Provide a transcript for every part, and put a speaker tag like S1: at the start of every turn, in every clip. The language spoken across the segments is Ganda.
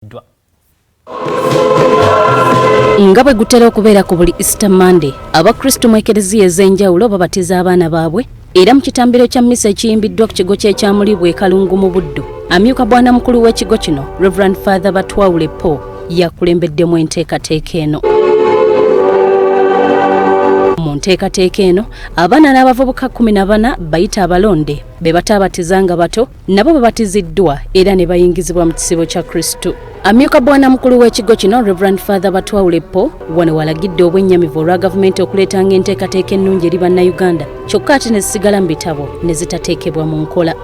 S1: basabiddwa.
S2: Nga bwe gutera okubeera ku buli Easter Monday, abakristo mu ekereziya ez'enjawulo babatiza abaana baabwe era mu kitambiro kya mmisa ekiyimbiddwa ku kigo ky'ekyamulibwa e Kalungu mu Buddu. Amyuka bwana mukulu w'ekigo kino, Reverend Father Batwawule Paul, yakulembeddemu enteekateeka eno. Mu nteekateeka eno, abaana n'abavubuka 14 bayita abalonde be bataabatiza nga bato nabo babatiziddwa era ne bayingizibwa mu kisibo kya Kristo. Amyuka bwana mukulu w'ekigo kino, Reverend Father Batwawule Paul, wano walagidde obwennyamivu olwa gavumenti okuleetanga enteekateeka ennungi eri bannayuganda kyokka ate ne zisigala mu bitabo ne zitateekebwa mu nkola.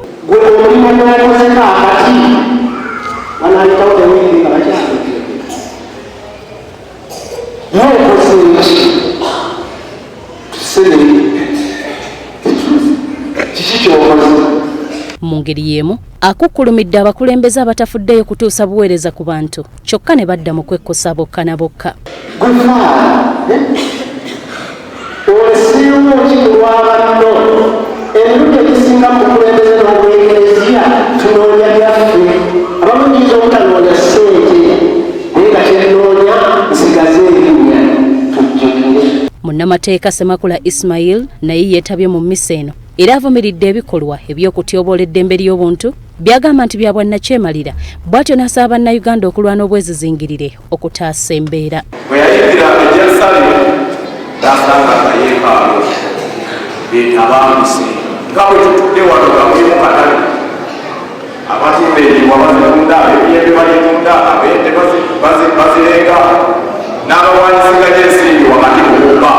S2: Mu ngeri y'emu akukkulumidde abakulembeze abatafuddeyo kutuusa buweereza ku bantu kyokka ne badda mu kwekkosa bokka na bokka. Munnamateeka Semakula Ismail naye yeetabye mu mmisa eno era avumiridde ebikolwa eby'okutyoboola eddembe ly'obuntu byagamba nti bya bwannakyemalira bw'atyo n'asaba bannayuganda okulwana obwezizingirire okutaasa embeera.
S3: Bwe yayingira e Jerusalemu n'asanga akayeekaalu abamuse nga bwe tutudde wano nga mulimu katale abatimba enyiwa bazitunda ebiyembe balitunda abente bazirenga n'abawanyisiganya ensimbi wakati mu bubba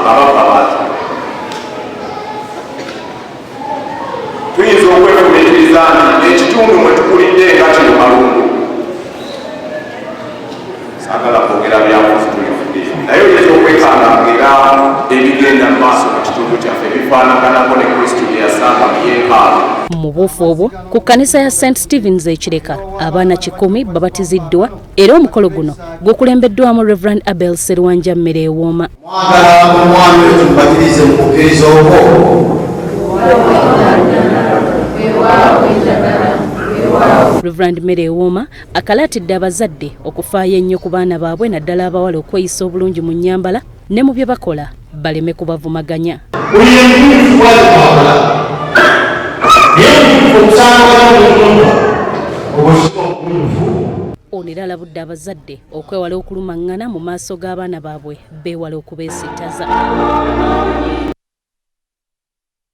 S3: babava baati. Tuyinza okwefumiitiriza nti ekitundu mwe tukulidde nga kino malungu. Saagala kwogera byabuzi tulifudde naye oyinza okwekangangera ebigenda mu maaso mu kitundu kyaffe bifaanaganako ne Kristo bye yasanga mu yeekaalu.
S2: Mu buufu obwo ku kkanisa ya St. Stephen's ekireka abaana 10 babatiziddwa era omukolo guno gukulembeddwamu Reverend Abel Serwanja mmere ewooma.
S4: Mwagala omwami wetu mbatirize mu kukkiriza okwo.
S2: Reverend Mere Ewooma akalaatidde abazadde okufaayo ennyo ku baana baabwe naddala abawala okweyisa obulungi mu nnyambala ne mu bye bakola baleme kubavumaganya. Ono era alabudde abazadde okwewala okulumaŋŋana mu maaso g'abaana baabwe beewale okubeesittaza.